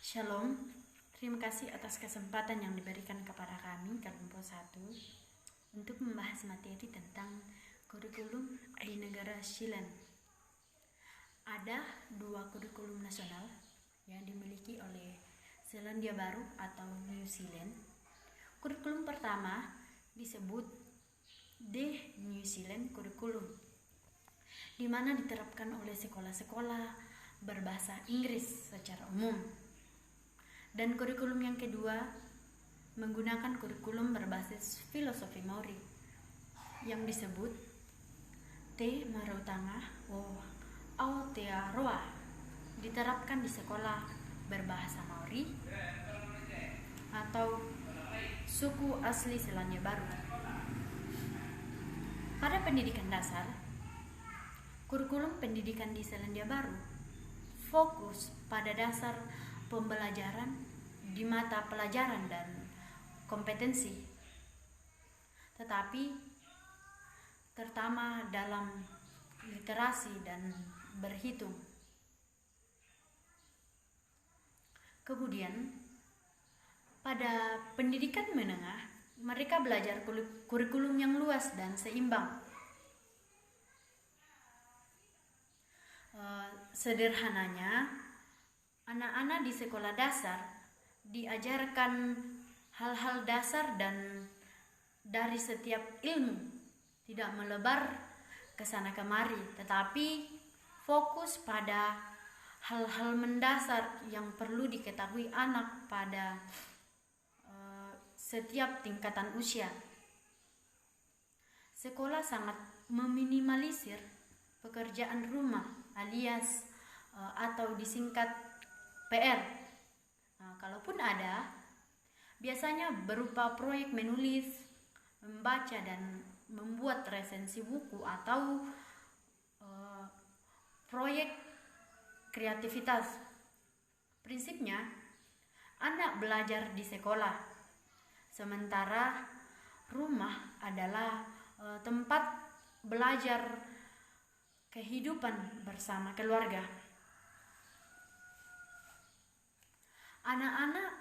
Shalom, terima kasih atas kesempatan yang diberikan kepada kami, Kelompok 1, untuk membahas materi tentang kurikulum di negara Zealand. Ada dua kurikulum nasional yang dimiliki oleh Selandia Baru atau New Zealand. Kurikulum pertama disebut The New Zealand Curriculum, di mana diterapkan oleh sekolah-sekolah berbahasa Inggris secara umum. Dan kurikulum yang kedua menggunakan kurikulum berbasis filosofi Maori yang disebut Te Marautanga o Aotearoa, diterapkan di sekolah berbahasa Maori atau suku asli Selandia Baru. Pada pendidikan dasar, kurikulum pendidikan di Selandia Baru fokus pada dasar pembelajaran di mata pelajaran dan kompetensi, tetapi terutama dalam literasi dan berhitung. Kemudian pada pendidikan menengah, mereka belajar kurikulum yang luas dan seimbang. Sederhananya, anak-anak di sekolah dasar diajarkan hal-hal dasar dan dari setiap ilmu, tidak melebar ke sana kemari, tetapi fokus pada hal-hal mendasar yang perlu diketahui anak pada setiap tingkatan usia. Sekolah sangat meminimalisir pekerjaan rumah alias atau disingkat PR. Kalaupun ada, biasanya berupa proyek menulis, membaca dan membuat resensi buku atau proyek kreativitas. Prinsipnya, anak belajar di sekolah, sementara rumah adalah tempat belajar kehidupan bersama keluarga. Anak-anak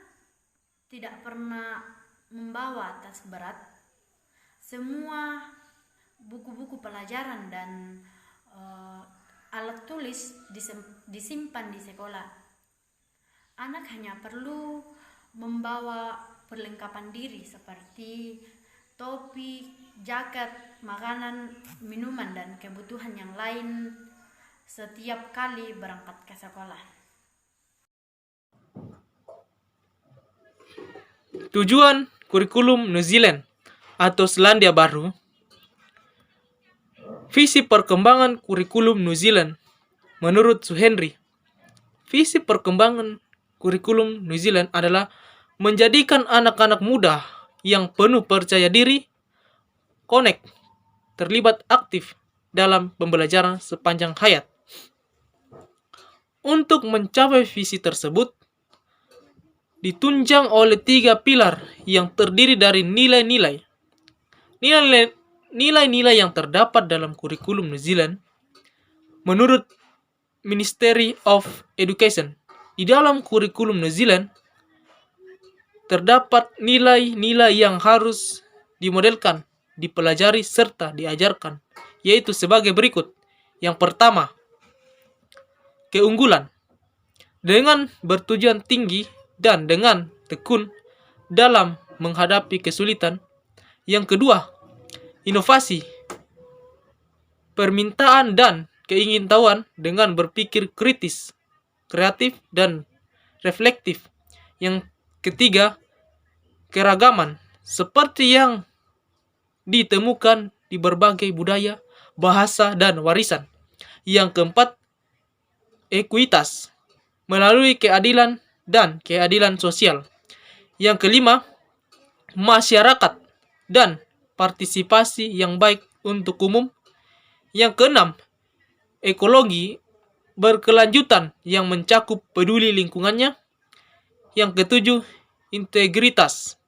tidak pernah membawa tas berat. Semua buku-buku pelajaran dan alat tulis disimpan di sekolah. Anak hanya perlu membawa perlengkapan diri seperti topi, jaket, makanan, minuman, dan kebutuhan yang lain setiap kali berangkat ke sekolah. Tujuan kurikulum New Zealand atau Selandia Baru. Visi perkembangan kurikulum New Zealand menurut Suhenry. Visi perkembangan kurikulum New Zealand adalah menjadikan anak-anak muda yang penuh percaya diri, connect, terlibat aktif dalam pembelajaran sepanjang hayat. Untuk mencapai visi tersebut, ditunjang oleh 3 pilar yang terdiri dari nilai-nilai. Nilai-nilai yang terdapat dalam kurikulum New Zealand menurut Ministry of Education. Di dalam kurikulum New Zealand terdapat nilai-nilai yang harus dimodelkan, dipelajari serta diajarkan, yaitu sebagai berikut. Yang pertama, keunggulan. Dengan bertujuan tinggi dan dengan tekun dalam menghadapi kesulitan. Yang kedua, inovasi. Permintaan dan keingintahuan dengan berpikir kritis, kreatif, dan reflektif. Yang ketiga, keragaman, seperti yang ditemukan di berbagai budaya, bahasa, dan warisan. Yang keempat, ekuitas, melalui keadilan dan keadilan sosial. Yang kelima, masyarakat dan partisipasi yang baik untuk umum. Yang keenam, ekologi berkelanjutan yang mencakup peduli lingkungannya. Yang ketujuh, integritas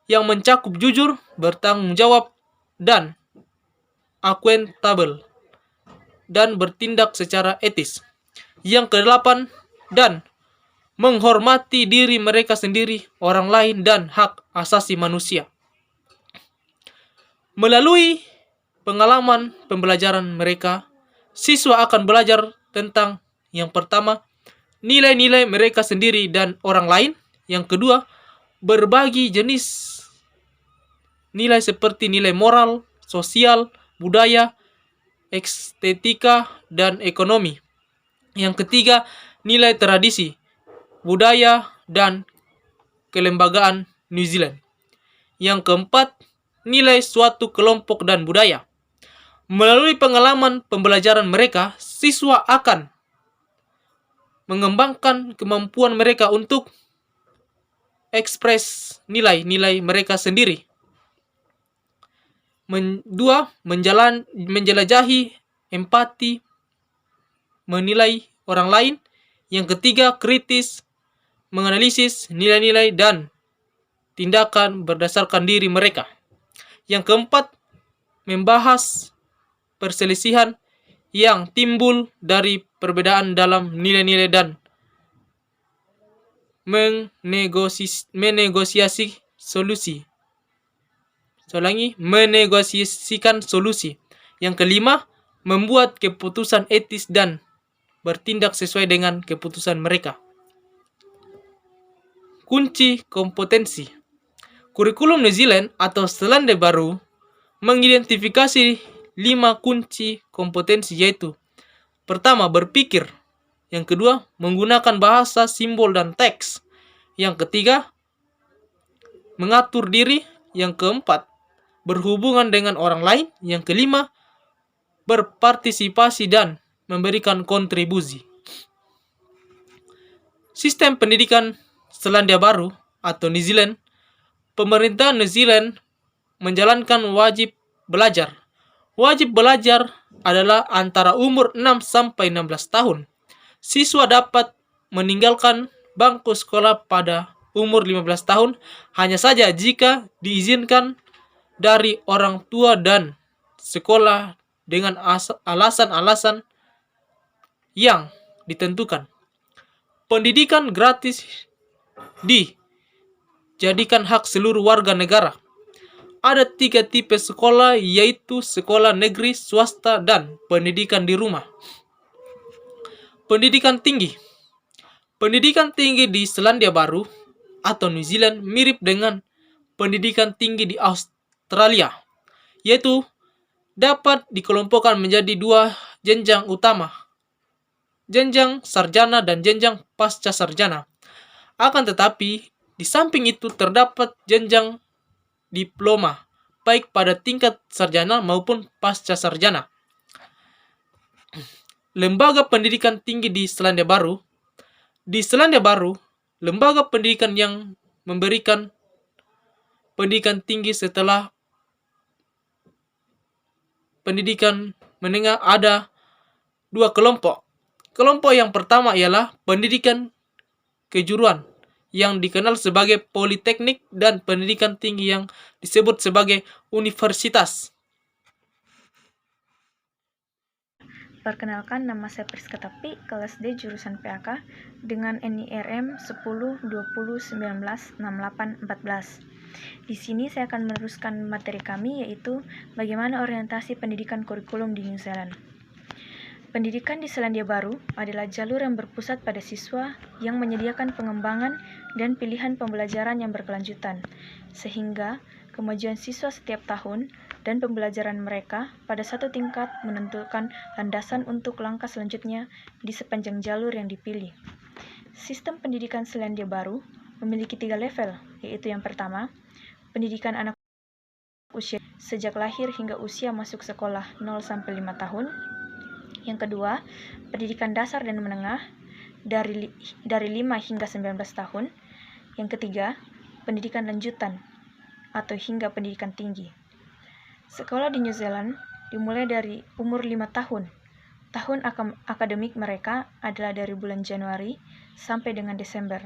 yang mencakup jujur, bertanggung jawab, dan akuntabel, dan bertindak secara etis. Yang kedelapan, dan menghormati diri mereka sendiri, orang lain, dan hak asasi manusia. Melalui pengalaman pembelajaran mereka, siswa akan belajar tentang yang pertama, nilai-nilai mereka sendiri dan orang lain. Yang kedua, berbagi jenis nilai seperti nilai moral, sosial, budaya, estetika, dan ekonomi. Yang ketiga, nilai tradisi, budaya, dan kelembagaan New Zealand. Yang keempat, nilai suatu kelompok dan budaya. Melalui pengalaman pembelajaran mereka, siswa akan mengembangkan kemampuan mereka untuk ekspres nilai-nilai mereka sendiri. Dua, menjelajahi empati, menilai orang lain. Yang ketiga, kritis, menganalisis nilai-nilai dan tindakan berdasarkan diri mereka. Yang keempat, membahas perselisihan yang timbul dari perbedaan dalam nilai-nilai dan menegosiasi solusi. Menegosiasikan solusi. Yang kelima, membuat keputusan etis dan bertindak sesuai dengan keputusan mereka. Kunci kompetensi. Kurikulum New Zealand atau Selandia Baru mengidentifikasi 5 kunci kompetensi, yaitu pertama, berpikir. Yang kedua, menggunakan bahasa, simbol, dan teks. Yang ketiga, mengatur diri. Yang keempat, berhubungan dengan orang lain. Yang kelima, berpartisipasi dan memberikan kontribusi. Sistem pendidikan Selandia Baru atau New Zealand. Pemerintah New Zealand menjalankan wajib belajar. Wajib belajar adalah antara umur 6 sampai 16 tahun. Siswa dapat meninggalkan bangku sekolah pada umur 15 tahun hanya saja jika diizinkan dari orang tua dan sekolah dengan alasan-alasan yang ditentukan. Pendidikan gratis dijadikan hak seluruh warga negara. Ada 3 tipe sekolah, yaitu sekolah negeri, swasta, dan pendidikan di rumah. Pendidikan tinggi. Pendidikan tinggi di Selandia Baru atau New Zealand mirip dengan pendidikan tinggi di Australia, yaitu dapat dikelompokkan menjadi 2 jenjang utama, jenjang sarjana dan jenjang pasca sarjana. Akan tetapi, di samping itu terdapat jenjang diploma, baik pada tingkat sarjana maupun pasca sarjana. Lembaga pendidikan tinggi di Selandia Baru. Di Selandia Baru, lembaga pendidikan yang memberikan pendidikan tinggi setelah pendidikan menengah ada 2 kelompok. Kelompok yang pertama ialah pendidikan kejuruan yang dikenal sebagai politeknik dan pendidikan tinggi yang disebut sebagai universitas. Perkenalkan, nama saya Priska Tapi, kelas D jurusan PAK dengan NIRM 1020196814. Di sini saya akan meneruskan materi kami, yaitu bagaimana orientasi pendidikan kurikulum di New Zealand. Pendidikan di Selandia Baru adalah jalur yang berpusat pada siswa yang menyediakan pengembangan dan pilihan pembelajaran yang berkelanjutan, sehingga kemajuan siswa setiap tahun dan pembelajaran mereka pada satu tingkat menentukan landasan untuk langkah selanjutnya di sepanjang jalur yang dipilih. Sistem pendidikan Selandia Baru memiliki 3 level, yaitu yang pertama, pendidikan anak usia sejak lahir hingga usia masuk sekolah 0-5 tahun. Yang kedua, pendidikan dasar dan menengah dari 5 hingga 19 tahun. Yang ketiga, pendidikan lanjutan atau hingga pendidikan tinggi. Sekolah di New Zealand dimulai dari umur 5 tahun. Tahun akademik mereka adalah dari bulan Januari sampai dengan Desember.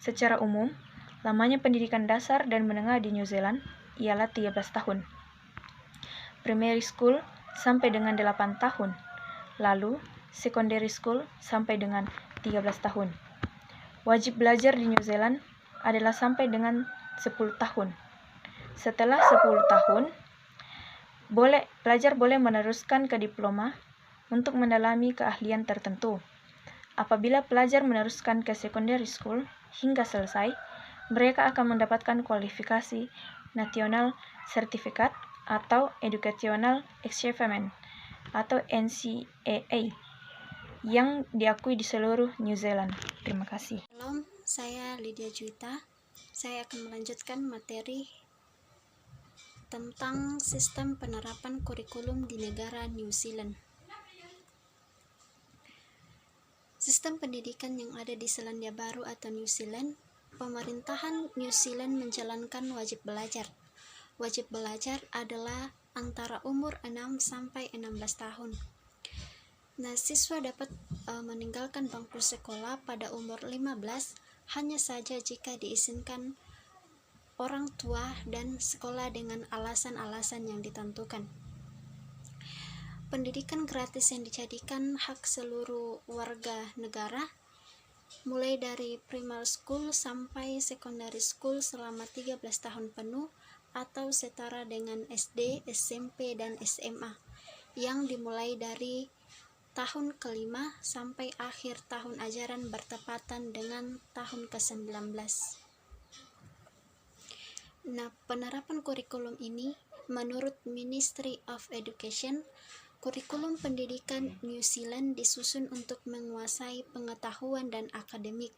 Secara umum, lamanya pendidikan dasar dan menengah di New Zealand ialah 13 tahun. Primary school sampai dengan 8 tahun. Lalu, secondary school sampai dengan 13 tahun. Wajib belajar di New Zealand adalah sampai dengan 10 tahun. Setelah 10 tahun, pelajar boleh meneruskan ke diploma untuk mendalami keahlian tertentu. Apabila pelajar meneruskan ke secondary school hingga selesai, mereka akan mendapatkan kualifikasi National Certificate atau Educational Achievement atau NCAA yang diakui di seluruh New Zealand. Terima kasih. Shalom, saya Lydia Juwita. Saya akan melanjutkan materi tentang sistem penerapan kurikulum di negara New Zealand. Sistem pendidikan yang ada di Selandia Baru atau New Zealand, pemerintahan New Zealand menjalankan wajib belajar. Wajib belajar adalah antara umur 6 sampai 16 tahun. Nah, siswa dapat meninggalkan bangku sekolah pada umur 15 hanya saja jika diizinkan orang tua dan sekolah dengan alasan-alasan yang ditentukan. Pendidikan gratis yang dijadikan hak seluruh warga negara, mulai dari primary school sampai secondary school selama 13 tahun penuh atau setara dengan SD, SMP, dan SMA, yang dimulai dari tahun ke-5 sampai akhir tahun ajaran bertepatan dengan tahun ke-19. Nah, penerapan kurikulum ini menurut Ministry of Education, kurikulum pendidikan New Zealand disusun untuk menguasai pengetahuan dan akademik.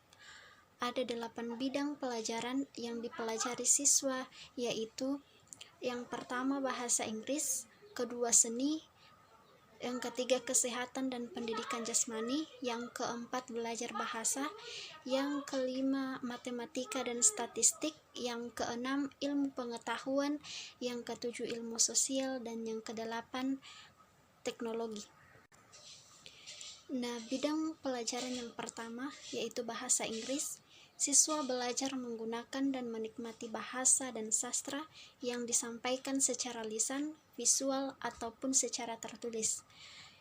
Ada 8 bidang pelajaran yang dipelajari siswa, yaitu yang pertama bahasa Inggris, kedua seni, yang ketiga kesehatan dan pendidikan jasmani, yang keempat belajar bahasa, yang kelima matematika dan statistik, yang keenam ilmu pengetahuan, yang ketujuh ilmu sosial, dan yang kedelapan teknologi. Nah, bidang pelajaran yang pertama yaitu bahasa Inggris. Siswa belajar menggunakan dan menikmati bahasa dan sastra yang disampaikan secara lisan, visual, ataupun secara tertulis.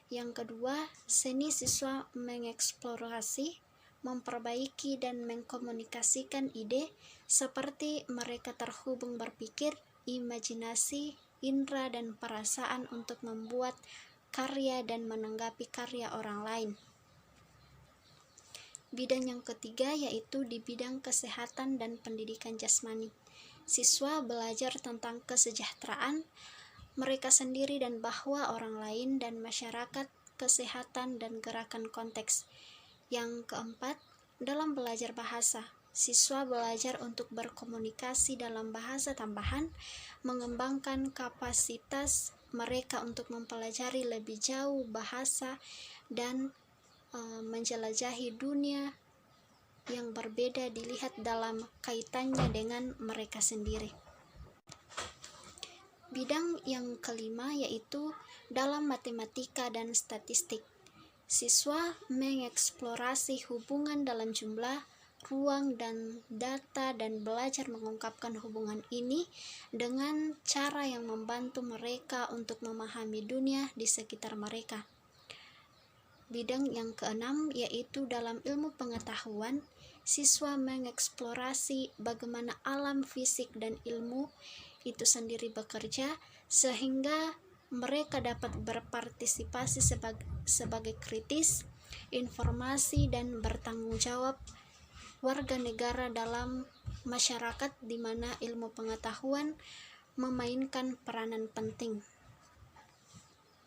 Yang kedua, seni, siswa mengeksplorasi, memperbaiki, dan mengkomunikasikan ide seperti mereka terhubung berpikir, imajinasi, indera, dan perasaan untuk membuat karya dan menanggapi karya orang lain. Bidang yang ketiga yaitu di bidang kesehatan dan pendidikan jasmani. Siswa belajar tentang kesejahteraan mereka sendiri dan bahwa orang lain dan masyarakat, kesehatan, dan gerakan konteks. Yang keempat, dalam belajar bahasa, siswa belajar untuk berkomunikasi dalam bahasa tambahan, mengembangkan kapasitas mereka untuk mempelajari lebih jauh bahasa dan menjelajahi dunia yang berbeda dilihat dalam kaitannya dengan mereka sendiri. Bidang yang kelima yaitu dalam matematika dan statistik. Siswa mengeksplorasi hubungan dalam jumlah, ruang, dan data dan belajar mengungkapkan hubungan ini dengan cara yang membantu mereka untuk memahami dunia di sekitar mereka. Bidang yang keenam yaitu dalam ilmu pengetahuan, siswa mengeksplorasi bagaimana alam fisik dan ilmu itu sendiri bekerja sehingga mereka dapat berpartisipasi sebagai kritis, informasi, dan bertanggung jawab warga negara dalam masyarakat di mana ilmu pengetahuan memainkan peranan penting.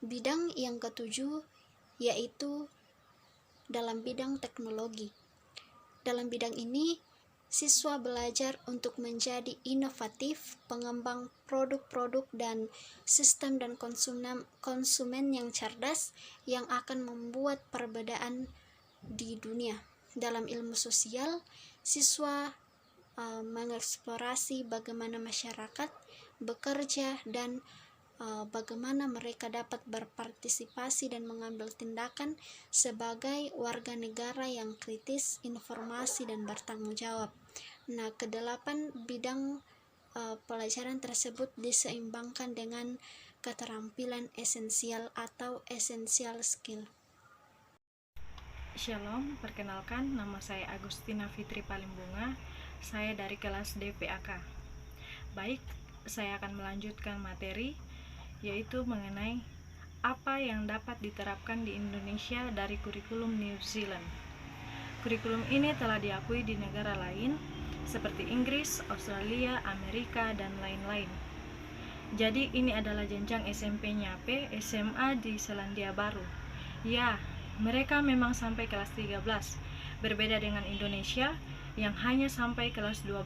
Bidang yang ketujuh yaitu dalam bidang teknologi. Dalam bidang ini, siswa belajar untuk menjadi inovatif, pengembang produk-produk dan sistem dan konsumen yang cerdas yang akan membuat perbedaan di dunia. Dalam ilmu sosial, siswa mengeksplorasi bagaimana masyarakat bekerja dan bagaimana mereka dapat berpartisipasi dan mengambil tindakan sebagai warga negara yang kritis, informasi, dan bertanggung jawab. Nah, kedelapan bidang pelajaran tersebut diseimbangkan dengan keterampilan esensial atau essential skill. Shalom, perkenalkan nama saya Agustina Fitri Palimbunga. Saya dari kelas DPAK. Baik, saya akan melanjutkan materi yaitu mengenai apa yang dapat diterapkan di Indonesia dari kurikulum New Zealand. Kurikulum ini telah diakui di negara lain seperti Inggris, Australia, Amerika, dan lain-lain. Jadi ini adalah jenjang SMP nyampe SMA di Selandia Baru. Ya, mereka memang sampai kelas 13, berbeda dengan Indonesia yang hanya sampai kelas 12.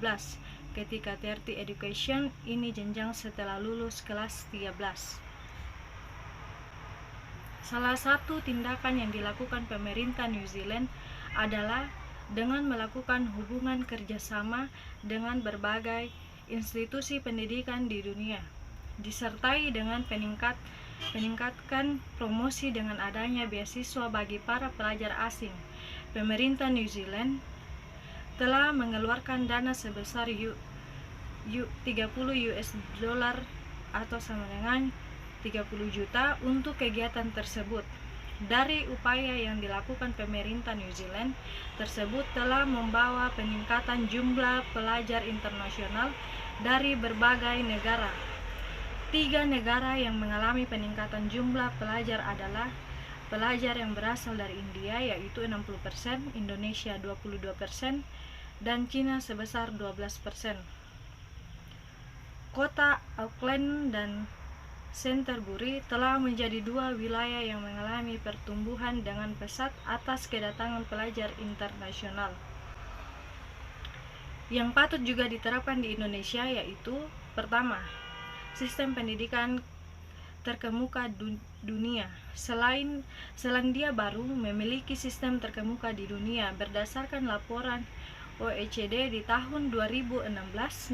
Ketika tertiary education, ini jenjang setelah lulus kelas 13. Salah satu tindakan yang dilakukan pemerintah New Zealand adalah dengan melakukan hubungan kerjasama dengan berbagai institusi pendidikan di dunia, disertai dengan meningkatkan promosi dengan adanya beasiswa bagi para pelajar asing. Pemerintah New Zealand telah mengeluarkan dana sebesar 30 US dollar atau sama dengan 30 juta untuk kegiatan tersebut. Dari upaya yang dilakukan pemerintah New Zealand tersebut telah membawa peningkatan jumlah pelajar internasional dari berbagai negara. 3 negara yang mengalami peningkatan jumlah pelajar adalah pelajar yang berasal dari India yaitu 60%, Indonesia 22%, dan Cina sebesar 12%. Kota Auckland dan Canterbury telah menjadi 2 wilayah yang mengalami pertumbuhan dengan pesat atas kedatangan pelajar internasional. Yang patut juga diterapkan di Indonesia yaitu pertama, sistem pendidikan terkemuka dunia. Selandia Baru memiliki sistem terkemuka di dunia. Berdasarkan laporan OECD di tahun 2016,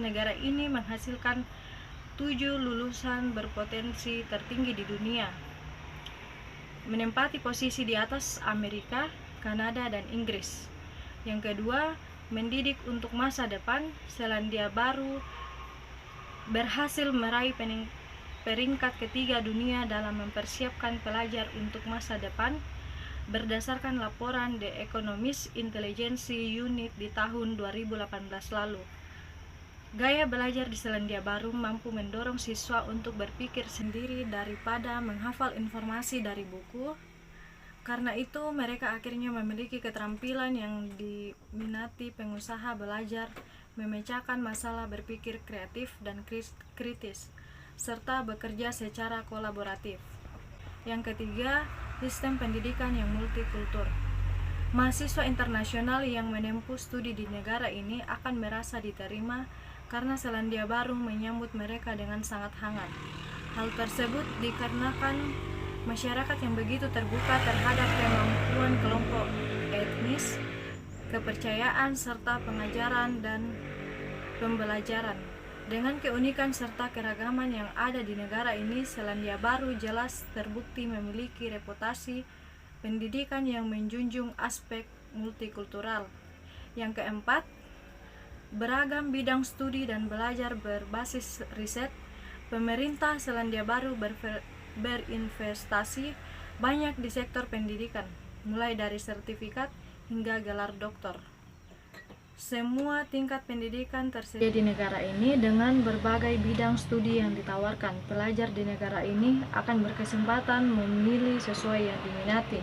negara ini menghasilkan 7 lulusan berpotensi tertinggi di dunia, menempati posisi di atas Amerika, Kanada, dan Inggris. Yang kedua, mendidik untuk masa depan. Selandia Baru berhasil meraih peringkat ketiga dunia dalam mempersiapkan pelajar untuk masa depan berdasarkan laporan The Economist Intelligence Unit di tahun 2018 lalu. Gaya belajar di Selandia Baru mampu mendorong siswa untuk berpikir sendiri daripada menghafal informasi dari buku. Karena itu, mereka akhirnya memiliki keterampilan yang diminati pengusaha belajar memecahkan masalah, berpikir kreatif dan kritis, serta bekerja secara kolaboratif. Yang ketiga, sistem pendidikan yang multikultur. Mahasiswa internasional yang menempuh studi di negara ini akan merasa diterima karena Selandia Baru menyambut mereka dengan sangat hangat. Hal tersebut dikarenakan masyarakat yang begitu terbuka terhadap kemampuan kelompok etnis, kepercayaan, serta pengajaran dan pembelajaran. Dengan keunikan serta keragaman yang ada di negara ini, Selandia Baru jelas terbukti memiliki reputasi pendidikan yang menjunjung aspek multikultural. Yang keempat, beragam bidang studi dan belajar berbasis riset. Pemerintah Selandia Baru berinvestasi banyak di sektor pendidikan, mulai dari sertifikat hingga gelar doktor. Semua tingkat pendidikan tersedia di negara ini dengan berbagai bidang studi yang ditawarkan. Pelajar di negara ini akan berkesempatan memilih sesuai yang diminati.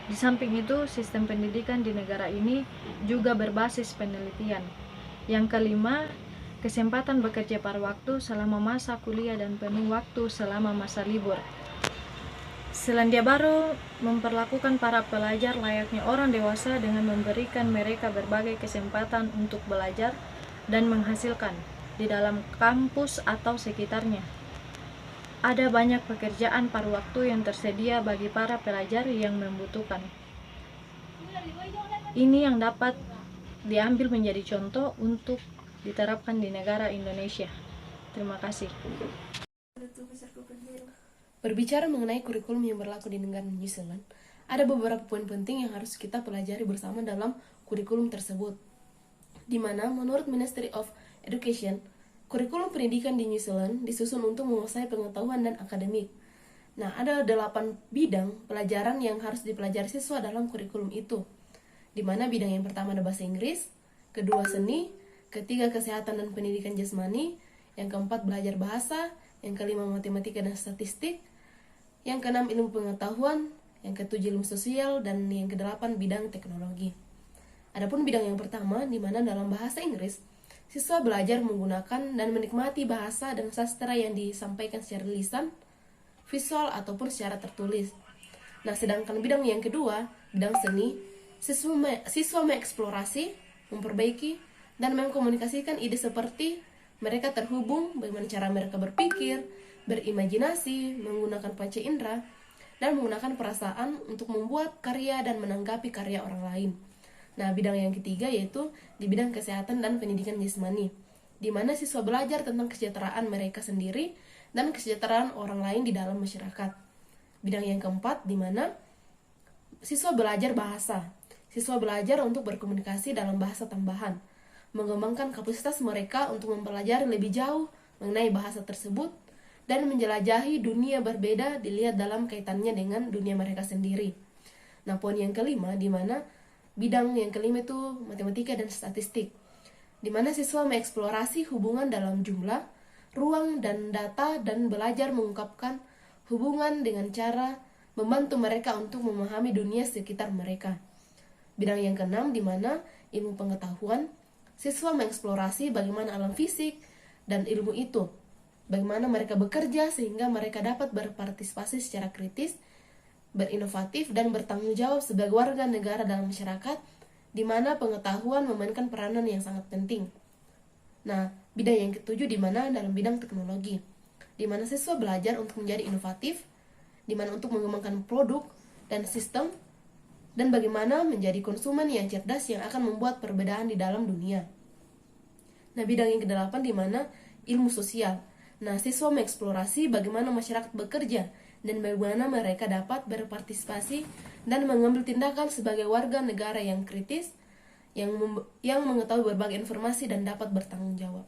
Di samping itu, sistem pendidikan di negara ini juga berbasis penelitian. Yang kelima, kesempatan bekerja paruh waktu selama masa kuliah dan penuh waktu selama masa libur. Selandia Baru memperlakukan para pelajar layaknya orang dewasa dengan memberikan mereka berbagai kesempatan untuk belajar dan menghasilkan di dalam kampus atau sekitarnya. Ada banyak pekerjaan paruh waktu yang tersedia bagi para pelajar yang membutuhkan. Ini yang dapat diambil menjadi contoh untuk diterapkan di negara Indonesia. Terima kasih. Berbicara mengenai kurikulum yang berlaku di negara New Zealand, ada beberapa poin penting yang harus kita pelajari bersama dalam kurikulum tersebut. Di mana menurut Ministry of Education, kurikulum pendidikan di New Zealand disusun untuk menguasai pengetahuan dan akademik. Nah, ada 8 bidang pelajaran yang harus dipelajari siswa dalam kurikulum itu. di mana bidang yang pertama ada bahasa Inggris, kedua seni, ketiga kesehatan dan pendidikan jasmani, yang keempat belajar bahasa, yang kelima matematika dan statistik, yang keenam ilmu pengetahuan, yang ketujuh ilmu sosial, dan yang kedelapan bidang teknologi. Adapun bidang yang pertama, di mana dalam bahasa Inggris, siswa belajar menggunakan dan menikmati bahasa dan sastra yang disampaikan secara lisan, visual, ataupun secara tertulis. Nah, sedangkan bidang yang kedua, bidang seni, siswa mengeksplorasi, memperbaiki, dan mengkomunikasikan ide seperti mereka terhubung, bagaimana cara mereka berpikir, berimajinasi, menggunakan panca indera, dan menggunakan perasaan untuk membuat karya dan menanggapi karya orang lain. Nah, bidang yang ketiga yaitu di bidang kesehatan dan pendidikan jasmani, di mana siswa belajar tentang kesejahteraan mereka sendiri dan kesejahteraan orang lain di dalam masyarakat. Bidang yang keempat, di mana siswa belajar bahasa. Siswa belajar untuk berkomunikasi dalam bahasa tambahan, mengembangkan kapasitas mereka untuk mempelajari lebih jauh mengenai bahasa tersebut, dan menjelajahi dunia berbeda dilihat dalam kaitannya dengan dunia mereka sendiri. Nah, poin yang kelima, di mana bidang yang kelima itu matematika dan statistik, di mana siswa mengeksplorasi hubungan dalam jumlah, ruang, dan data, dan belajar mengungkapkan hubungan dengan cara membantu mereka untuk memahami dunia sekitar mereka. Bidang yang keenam, di mana ilmu pengetahuan, siswa mengeksplorasi bagaimana alam fisik dan ilmu itu, bagaimana mereka bekerja sehingga mereka dapat berpartisipasi secara kritis, berinovatif, dan bertanggung jawab sebagai warga negara dalam masyarakat, di mana pengetahuan memainkan peranan yang sangat penting. Nah, bidang yang ketujuh, di mana dalam bidang teknologi, di mana siswa belajar untuk menjadi inovatif, di mana untuk mengembangkan produk dan sistem, dan bagaimana menjadi konsumen yang cerdas yang akan membuat perbedaan di dalam dunia. Nah, bidang yang kedelapan, di mana ilmu sosial. Nah, siswa mengeksplorasi bagaimana masyarakat bekerja dan bagaimana mereka dapat berpartisipasi dan mengambil tindakan sebagai warga negara yang kritis, yang mengetahui berbagai informasi dan dapat bertanggung jawab.